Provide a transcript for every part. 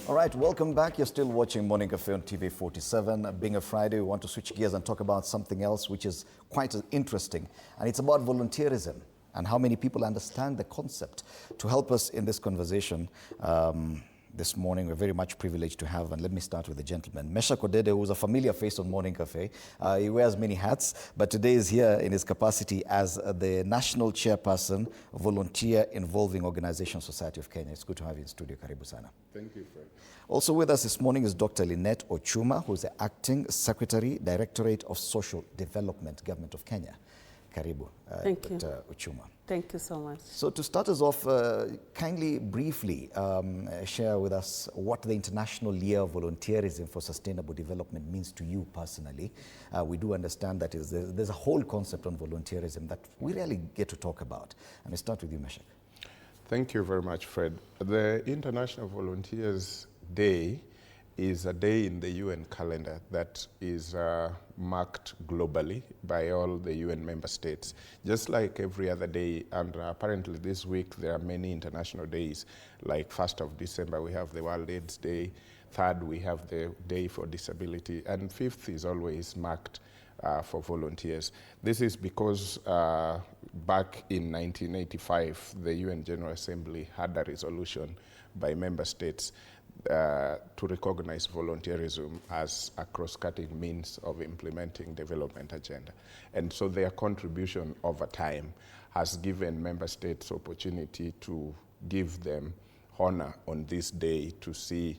All right, welcome back. You're still watching Morning Cafe on TV 47. Being a Friday, we want to switch gears and talk about something else which is quite interesting. And it's about volunteerism and how many people understand the concept. To help us in this conversation this morning, we're very much privileged to have, and let me start with the gentleman, Mesha Kodede, who's a familiar face on Morning Cafe. He wears many hats, but today is here in his capacity as the National Chairperson, Volunteer Involving Organization Society of Kenya. It's good to have you in studio. Karibu sana. Thank you, Fred. Also with us this morning is Dr. Lynette Ochuma, who's the Acting Secretary, Directorate of Social Development, Government of Kenya. Karibu, Dr. Ochuma. Thank you so much. So to start us off, kindly, briefly share with us what the International Year of Volunteerism for Sustainable Development means to you personally. We do understand that there's a whole concept on volunteerism that we rarely get to talk about. And I start with you, Meshach. Thank you very much, Fred. The International Volunteers Day is a day in the UN calendar that is marked globally by all the UN member states. Just like every other day, and apparently this week there are many international days, like 1st of December we have the World AIDS Day, 3rd we have the Day for Disability, and 5th is always marked for volunteers. This is because back in 1985, the UN General Assembly had a resolution by member states to recognize volunteerism as a cross-cutting means of implementing development agenda. And so their contribution over time has given member states opportunity to give them honor on this day to see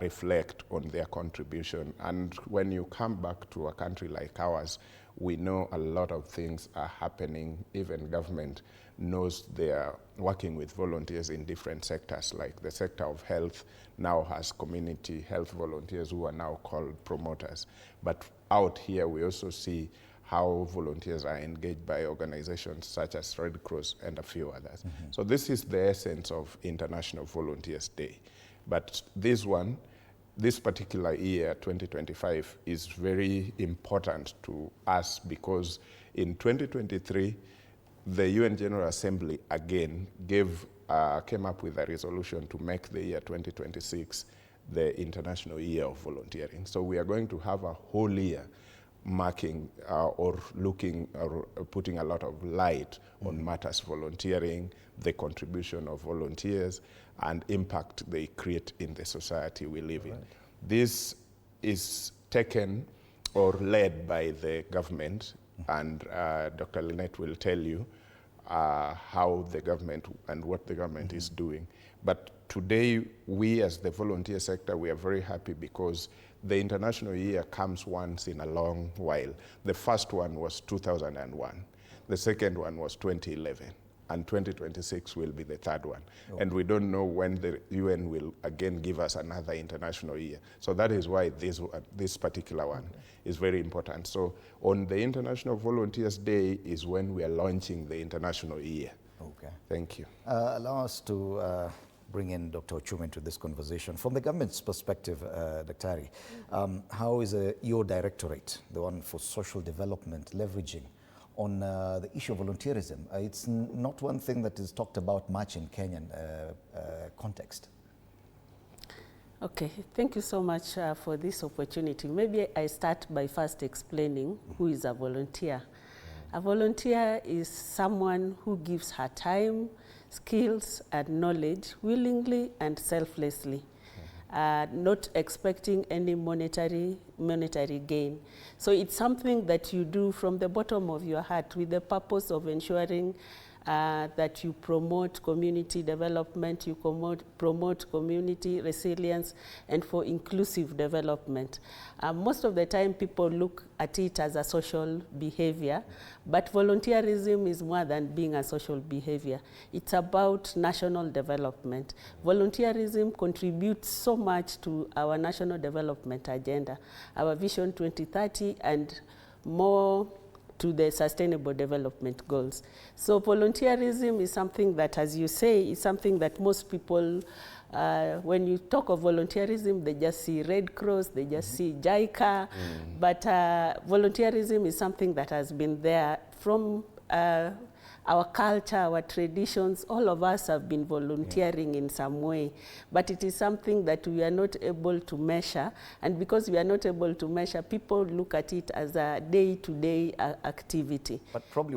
reflect on their contribution. And when you come back to a country like ours, we know a lot of things are happening. Even government knows they are working with volunteers in different sectors, like the sector of health now has community health volunteers who are now called promoters. But out here, we also see how volunteers are engaged by organizations such as Red Cross and a few others. Mm-hmm. So this is the essence of International Volunteers Day. But this particular year, 2025, is very important to us because in 2023, the UN General Assembly again came up with a resolution to make the year 2026 the International Year of Volunteering. So we are going to have a whole year marking or looking or putting a lot of light on matters volunteering, the contribution of volunteers, and impact they create in the society we live in. This is taken or led by the government, and Dr. Lynette will tell you how the government and what the government is doing. But today, we as the volunteer sector, we are very happy because the International Year comes once in a long while. The first one was 2001. The second one was 2011. And 2026 will be the third one. Oh. And we don't know when the UN will again give us another international year. So that is why this particular one is very important. So on the International Volunteers Day is when we are launching the international year. Okay. Thank you. Allow us to bring in Dr. Ochuma into this conversation. From the government's perspective, Dr. Ari, how is your directorate, the one for social development, leveraging on the issue of volunteerism? It's not one thing that is talked about much in Kenyan context. Okay, thank you so much for this opportunity. Maybe I start by first explaining who is a volunteer. A volunteer is someone who gives her time, skills, and knowledge willingly and selflessly. Not expecting any monetary gain. So it's something that you do from the bottom of your heart with the purpose of ensuring that you promote community development, you promote community resilience, and for inclusive development. Most of the time people look at it as a social behavior, but volunteerism is more than being a social behavior. It's about national development. Volunteerism contributes so much to our national development agenda, our Vision 2030, and more to the Sustainable Development Goals. So volunteerism is something that, as you say, is something that most people, when you talk of volunteerism, they just see Red Cross, they just see JICA, but volunteerism is something that has been there from our culture, our traditions, all of us have been volunteering in some way, but it is something that we are not able to measure, and because we are not able to measure, people look at it as a day-to-day activity. But probably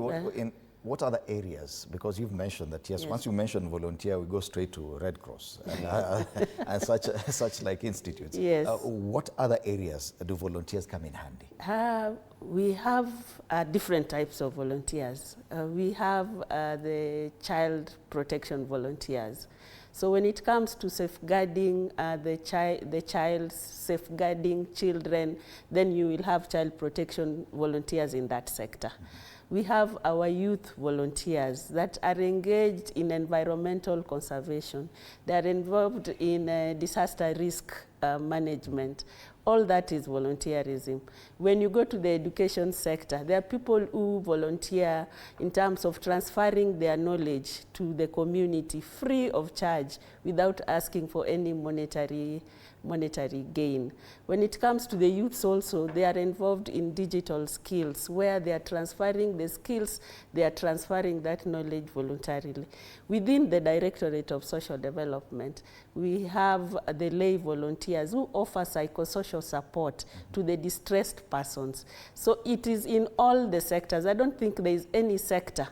what are the areas? Because you've mentioned that, yes, once you mention volunteer, we go straight to Red Cross and such like institutes. Yes. What other areas do volunteers come in handy? We have different types of volunteers. We have the child protection volunteers. So when it comes to safeguarding the child, safeguarding children, then you will have child protection volunteers in that sector. We have our youth volunteers that are engaged in environmental conservation. They are involved in disaster risk management. All that is volunteerism. When you go to the education sector, there are people who volunteer in terms of transferring their knowledge to the community free of charge without asking for any monetary gain. When it comes to the youths also, they are involved in digital skills where they are transferring the skills, they are transferring that knowledge voluntarily. Within the Directorate of Social Development, we have the lay volunteers who offer psychosocial support to the distressed persons. So it is in all the sectors. I don't think there is any sector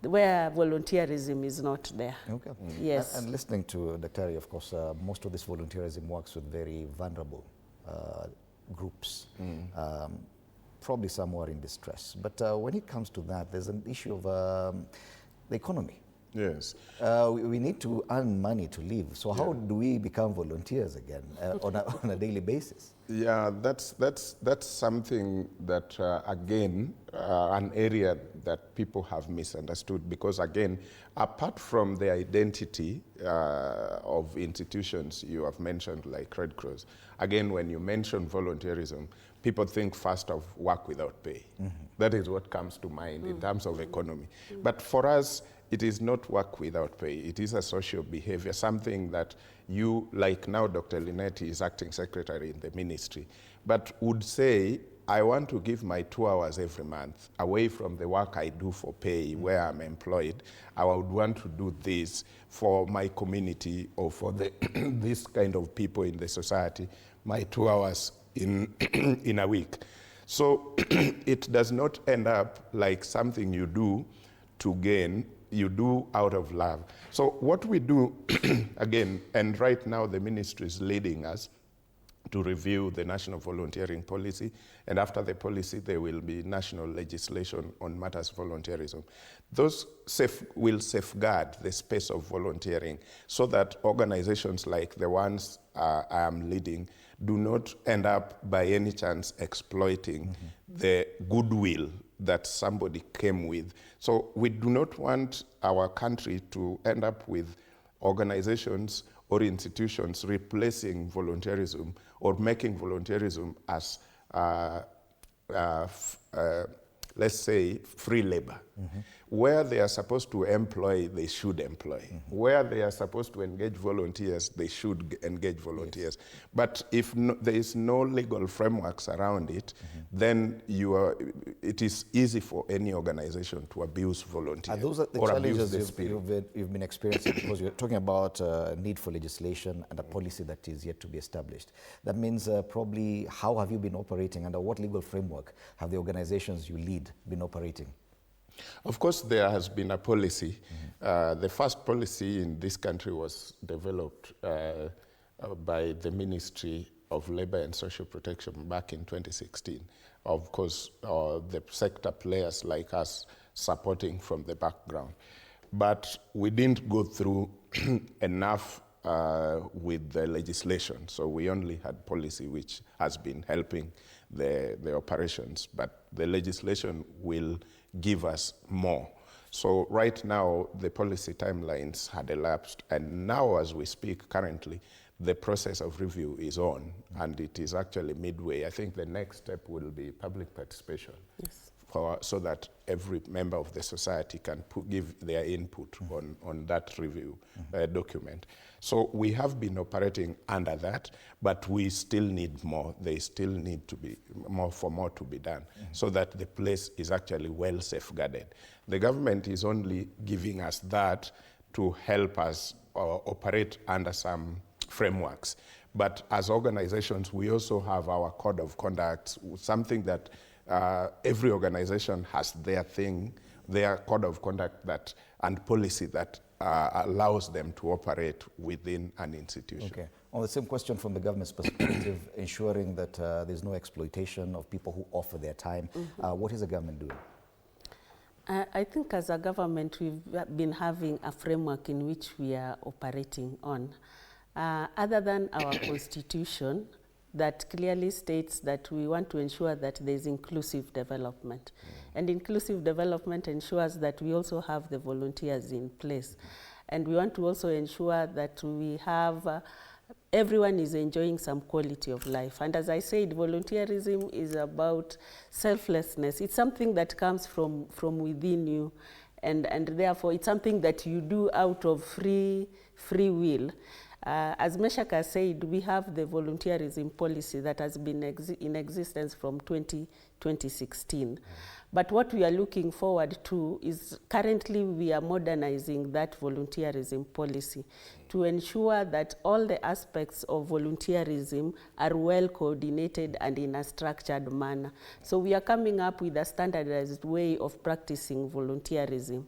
where volunteerism is not there. Okay. Yes. And listening to Dr. of course, most of this volunteerism works with very vulnerable groups, probably some who are in distress. But when it comes to that, there's an issue of the economy. Yes. We need to earn money to live. So how do we become volunteers again on a daily basis? Yeah, that's something that, again, an area that people have misunderstood, because, again, apart from the identity of institutions you have mentioned, like Red Cross, again, when you mention volunteerism, people think first of work without pay. That is what comes to mind in terms of economy. But for us, it is not work without pay. It is a social behavior, something that you, like now Dr. Linetti is acting secretary in the ministry, but would say, I want to give my 2 hours every month away from the work I do for pay where I'm employed. I would want to do this for my community or for this kind of people in the society, my 2 hours in a week. So it does not end up like something you do to gain, you do out of love. So what we do, again, and right now the ministry is leading us to review the national volunteering policy, and after the policy there will be national legislation on matters volunteerism. Those will safeguard the space of volunteering so that organizations like the ones I am leading do not end up by any chance exploiting the goodwill that somebody came with. So we do not want our country to end up with organizations or institutions replacing volunteerism or making volunteerism as, let's say, free labor. Where they are supposed to employ, they should employ. Where they are supposed to engage volunteers, they should engage volunteers. Yes. But if there is no legal frameworks around it, then it is easy for any organization to abuse volunteers. And those are the challenges you've been experiencing, because you're talking about need for legislation and a policy that is yet to be established. That means probably how have you been operating, under what legal framework have the organizations you lead been operating? Of course, there has been a policy. The first policy in this country was developed by the Ministry of Labor and Social Protection back in 2016. Of course, the sector players like us supporting from the background. But we didn't go through enough with the legislation. So we only had policy, which has been helping the operations. But the legislation will give us more. So right now, the policy timelines had elapsed, and now as we speak currently, the process of review is on, and it is actually midway. I think the next step will be public participation so that every member of the society can give their input on that review document. So we have been operating under that, but we still need more. There still need to be more to be done so that the place is actually well safeguarded. The government is only giving us that to help us operate under some frameworks. But as organizations, we also have our code of conduct, something that every organization has their thing, their code of conduct that and policy that allows them to operate within an institution. Okay. On the same question from the government's perspective, ensuring that there's no exploitation of people who offer their time, what is the government doing? I think as a government, we've been having a framework in which we are operating on. Other than our constitution, that clearly states that we want to ensure that there's inclusive development. And inclusive development ensures that we also have the volunteers in place. And we want to also ensure that we have, everyone is enjoying some quality of life. And as I said, volunteerism is about selflessness. It's something that comes from within you. And therefore, it's something that you do out of free will. As Meshach has said, we have the volunteerism policy that has been in existence from 2016. But what we are looking forward to is currently we are modernizing that volunteerism policy to ensure that all the aspects of volunteerism are well coordinated and in a structured manner. So we are coming up with a standardized way of practicing volunteerism.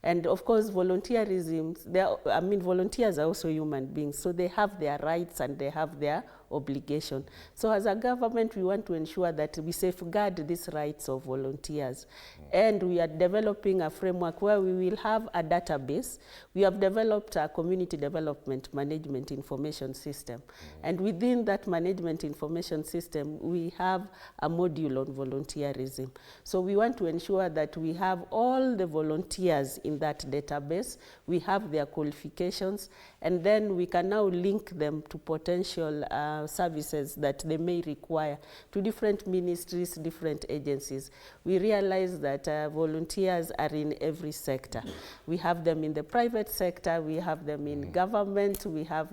And of course, volunteerism, volunteers are also human beings, so they have their rights and they have their obligation. So as a government, we want to ensure that we safeguard these rights of volunteers. And we are developing a framework where we will have a database. We have developed a community development management information system. And within that management information system, we have a module on volunteerism. So we want to ensure that we have all the volunteers in that database, we have their qualifications, and then we can now link them to potential services that they may require to different ministries, different agencies. We realize that volunteers are in every sector. We have them in the private sector, we have them in government, we have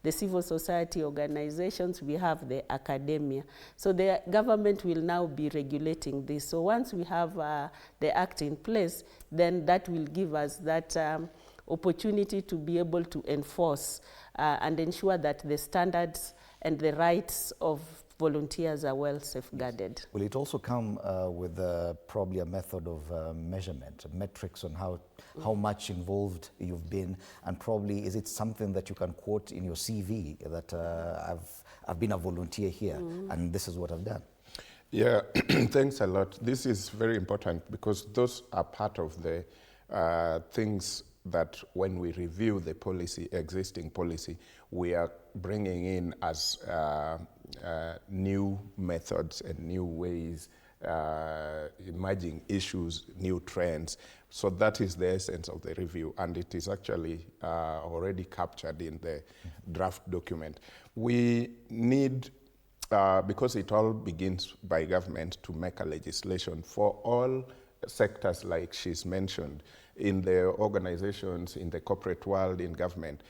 the civil society organizations, we have the academia. So the government will now be regulating this. So once we have the act in place, then that will give us that opportunity to be able to enforce and ensure that the standards and the rights of volunteers are well safeguarded. Will it also come with probably a method of measurement, metrics on how much involved you've been, and probably is it something that you can quote in your CV that I've been a volunteer here and this is what I've done? Yeah, thanks a lot. This is very important because those are part of the things that when we review the policy, existing policy, we are bringing in as new methods and new ways, emerging issues, new trends. So that is the essence of the review, and it is actually already captured in the draft document. We need, because it all begins by government, to make a legislation for all sectors like she's mentioned, in the organizations, in the corporate world, in government.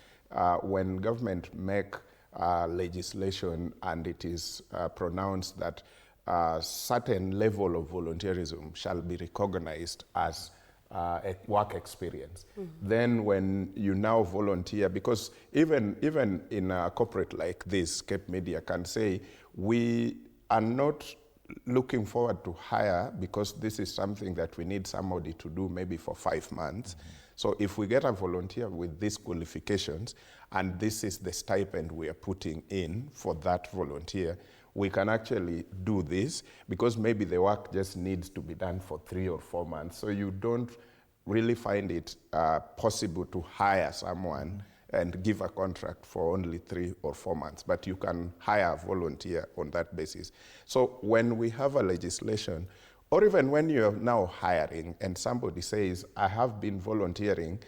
When government make legislation and it is pronounced that a certain level of volunteerism shall be recognized as a work experience, then when you now volunteer, because even in a corporate like this, Cape Media can say, we are not looking forward to hire because this is something that we need somebody to do maybe for 5 months. So if we get a volunteer with these qualifications and this is the stipend we are putting in for that volunteer, we can actually do this because maybe the work just needs to be done for 3 or 4 months. So you don't really find it possible to hire someone and give a contract for only 3 or 4 months, but you can hire a volunteer on that basis. So when we have a legislation, or even when you're now hiring and somebody says, I have been volunteering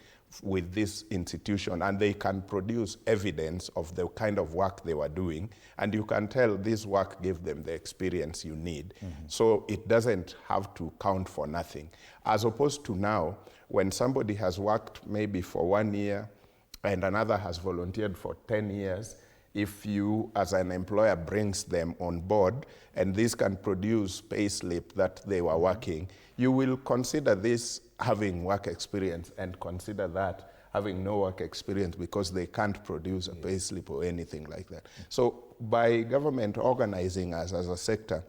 with this institution, and they can produce evidence of the kind of work they were doing, and you can tell this work gave them the experience you need. So it doesn't have to count for nothing. As opposed to now, when somebody has worked maybe for 1 year and another has volunteered for 10 years, if you as an employer brings them on board and this can produce pay slip that they were working, you will consider this having work experience and consider that having no work experience because they can't produce a pay slip or anything like that. So by government organizing us as a sector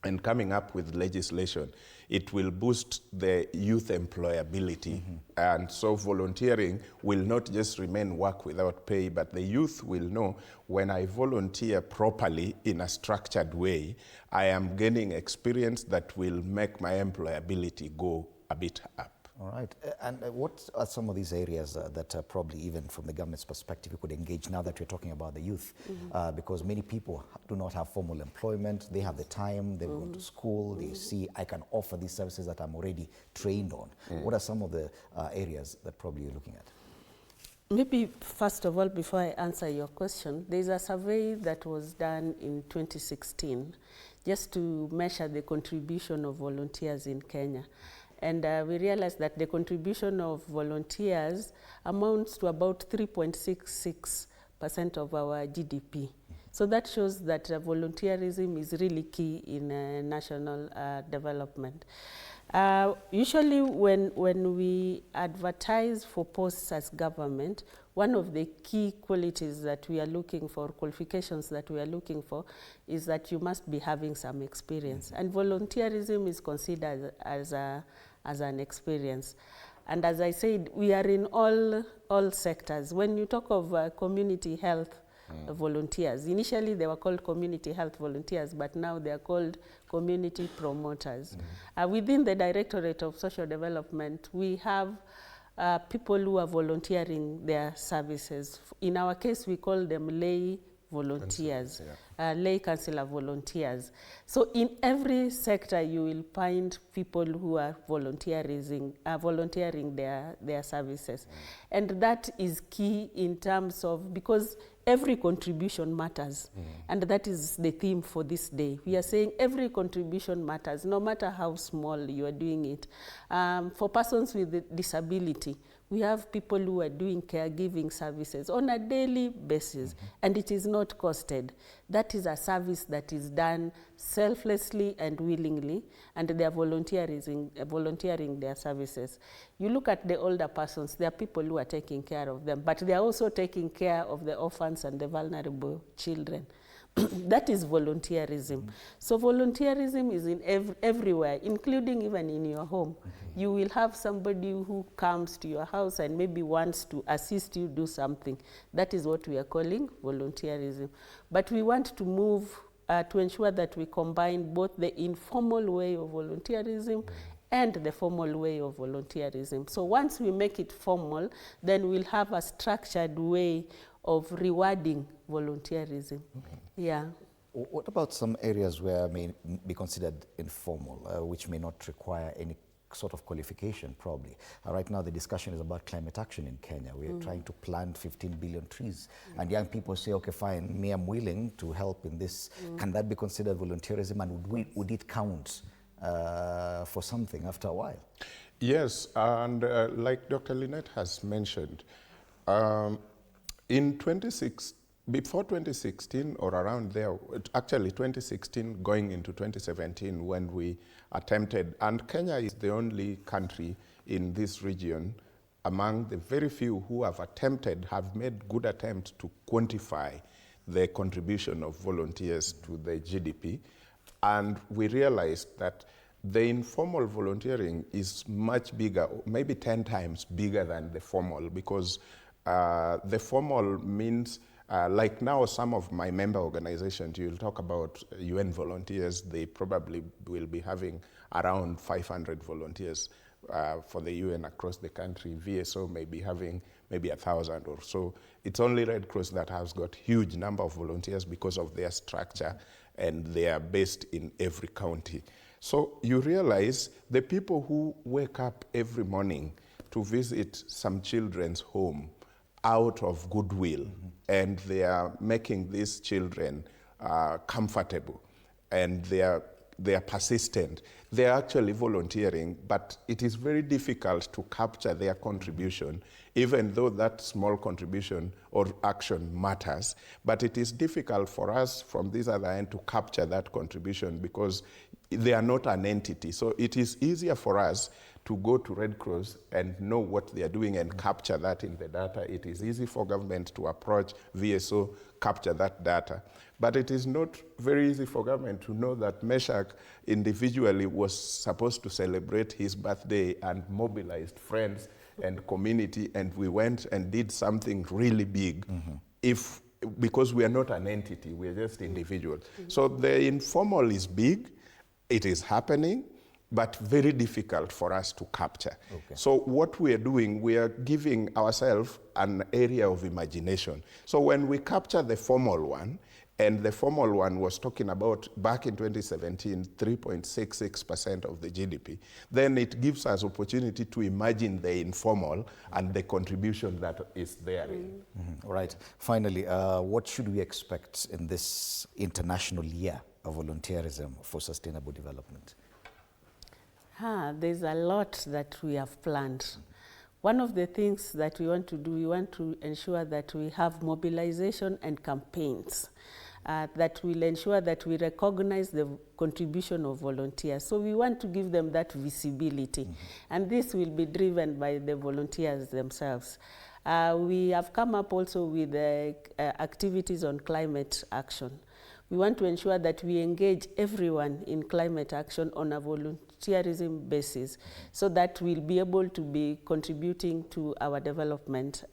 and coming up with legislation, it will boost the youth employability. And so volunteering will not just remain work without pay, but the youth will know when I volunteer properly in a structured way, I am gaining experience that will make my employability go a bit up. All right. And what are some of these areas that probably even from the government's perspective you could engage now that we're talking about the youth? Because many people do not have formal employment, they have the time, they've gone to school, they see I can offer these services that I'm already trained on. What are some of the areas that probably you're looking at? Maybe first of all, before I answer your question, there's a survey that was done in 2016 just to measure the contribution of volunteers in Kenya. And we realized that the contribution of volunteers amounts to about 3.66% of our GDP. So that shows that volunteerism is really key in national development. Usually when we advertise for posts as government, one of the key qualities that we are looking for, qualifications that we are looking for, is that you must be having some experience. And volunteerism is considered as an experience. And as I said, we are in all sectors. When you talk of community health volunteers, initially they were called community health volunteers, but now they are called community promoters. Within the Directorate of Social Development, we have people who are volunteering their services. In our case, we call them lay volunteers, lay councillor volunteers. So in every sector, you will find people who are volunteering their services. And that is key in terms of, because every contribution matters. And that is the theme for this day. We are saying every contribution matters, no matter how small you are doing it. For persons with disability, we have people who are doing caregiving services on a daily basis, and it is not costed. That is a service that is done selflessly and willingly, and they are volunteering their services. You look at the older persons, there are people who are taking care of them, but they are also taking care of the orphans and the vulnerable children. That is volunteerism. So volunteerism is in everywhere, including even in your home. You will have somebody who comes to your house and maybe wants to assist you do something. That is what we are calling volunteerism. But we want to move to ensure that we combine both the informal way of volunteerism and the formal way of volunteerism. So once we make it formal, then we'll have a structured way of rewarding volunteerism. Yeah. What about some areas where may be considered informal, which may not require any sort of qualification, probably? Right now, the discussion is about climate action in Kenya. We're trying to plant 15 billion trees. And young people say, okay, fine, me, I'm willing to help in this. Can that be considered volunteerism? And would it count for something after a while? Yes, and like Dr. Lynette has mentioned, before 2016 or around there, actually 2016 going into 2017 when we attempted, and Kenya is the only country in this region among the very few who have made good attempts to quantify the contribution of volunteers to the GDP. And we realized that the informal volunteering is much bigger, maybe 10 times bigger than the formal, because the formal means, like now some of my member organizations, you'll talk about UN volunteers, they probably will be having around 500 volunteers for the UN across the country. VSO may be having maybe 1,000 or so. It's only Red Cross that has got huge number of volunteers because of their structure, and they are based in every county. So you realize the people who wake up every morning to visit some children's home out of goodwill, and they are making these children comfortable, and they are persistent. They are actually volunteering, but it is very difficult to capture their contribution, even though that small contribution or action matters. But it is difficult for us from this other end to capture that contribution because they are not an entity. So it is easier for us to go to Red Cross and know what they are doing and capture that in the data. It is easy for government to approach VSO, capture that data. But it is not very easy for government to know that Meshach individually was supposed to celebrate his birthday and mobilized friends and community, and we went and did something really big. Because we are not an entity, we are just individuals. So the informal is big, it is happening, but very difficult for us to capture. So what we are doing, we are giving ourselves an area of imagination. So when we capture the formal one, and the formal one was talking about, back in 2017, 3.66% of the GDP, then it gives us opportunity to imagine the informal and the contribution that is therein. All right. Finally, what should we expect in this International Year of Volunteerism for Sustainable Development? There's a lot that we have planned. One of the things that we want to do, we want to ensure that we have mobilization and campaigns that will ensure that we recognize the contribution of volunteers. So we want to give them that visibility. And this will be driven by the volunteers themselves. We have come up also with activities on climate action. We want to ensure that we engage everyone in climate action on a volunteerism basis so that we'll be able to be contributing to our development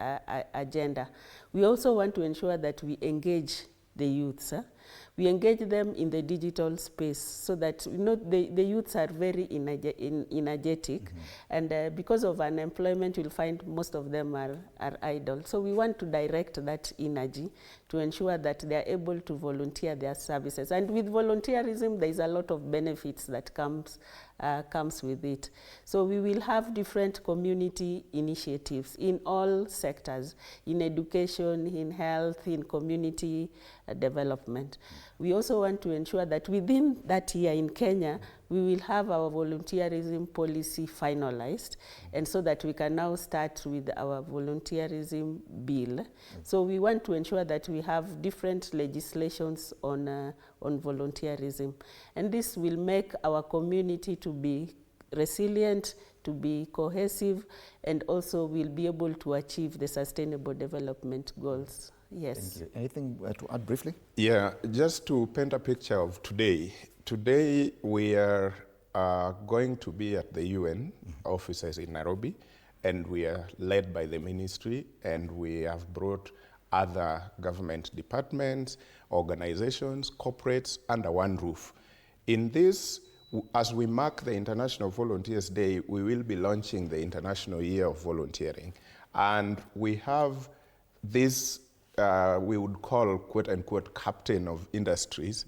agenda. We also want to ensure that we engage the youths. We engage them in the digital space so that the youths are very energetic, and because of unemployment, you'll find most of them are idle. So we want to direct that energy to ensure that they are able to volunteer their services. And with volunteerism, there is a lot of benefits that comes with it. So we will have different community initiatives in all sectors, in education, in health, in community development. We also want to ensure that within that year in Kenya, we will have our volunteerism policy finalized, and so that we can now start with our volunteerism bill. So we want to ensure that we have different legislations on volunteerism. And this will make our community to be resilient, to be cohesive, and also will be able to achieve the sustainable development goals. Yes. Thank you. Anything to add briefly? Yeah, just to paint a picture of today. Today we are going to be at the UN offices in Nairobi, and we are led by the ministry, and we have brought other government departments, organizations, corporates under one roof. In this, as we mark the International Volunteers Day, we will be launching the International Year of Volunteering. And we have this, we would call, quote unquote, captain of industries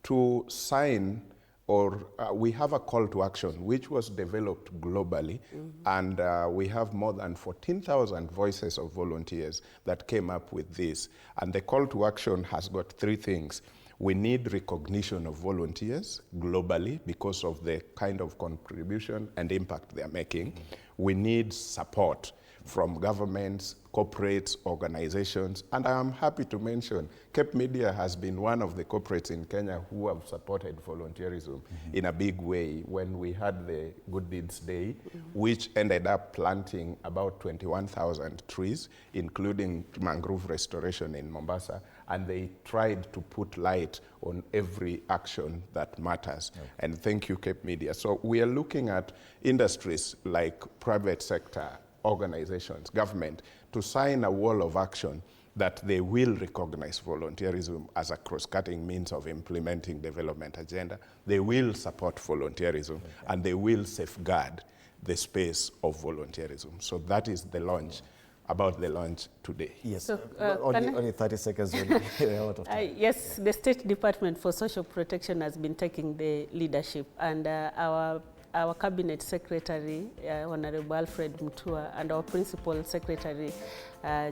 to sign, or we have a call to action which was developed globally, and we have more than 14,000 voices of volunteers that came up with this. And the call to action has got three things. We need recognition of volunteers globally because of the kind of contribution and impact they're making. We need support from governments, corporates, organizations, and I am happy to mention Cape Media has been one of the corporates in Kenya who have supported volunteerism in a big way when we had the Good Deeds Day, which ended up planting about 21,000 trees, including mangrove restoration in Mombasa, and they tried to put light on every action that matters. And thank you, Cape Media. So we are looking at industries like private sector, organizations, government, to sign a wall of action that they will recognize volunteerism as a cross-cutting means of implementing development agenda. They will support volunteerism, and they will safeguard the space of volunteerism. So that is the launch, about the launch today. Yes, So, only 30 seconds. We'll out of time. Yes, the State Department for Social Protection has been taking the leadership, and our our Cabinet Secretary, Honorable Alfred Mutua, and our Principal Secretary,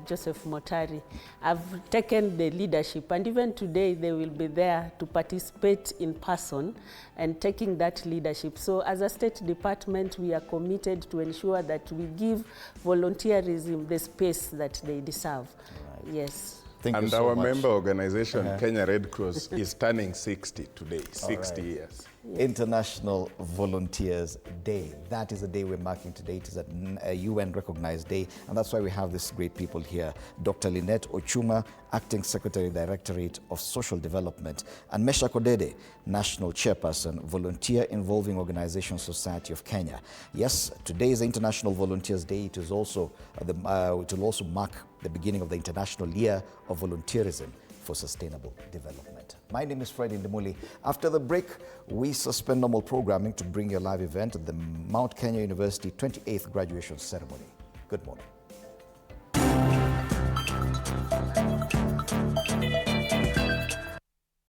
Joseph Motari, have taken the leadership, and even today they will be there to participate in person and taking that leadership. So as a State Department, we are committed to ensure that we give volunteerism the space that they deserve. Right. Yes. Thank and our member organization, Kenya Red Cross, is turning 60 today, 60 years. Yes. International Volunteers Day. That is the day we're marking today. It is a UN-recognized day, and that's why we have these great people here. Dr. Lynette Ochuma, Acting Secretary, Directorate of Social Development, and Mesha Kodede, National Chairperson, Volunteer Involving Organization Society of Kenya. Yes, today is International Volunteers Day. It is also it will also mark the beginning of the International Year of Volunteerism for Sustainable Development. My name is Fred Indemuli. After the break, we suspend normal programming to bring you a live event at the Mount Kenya University 28th graduation ceremony. Good morning.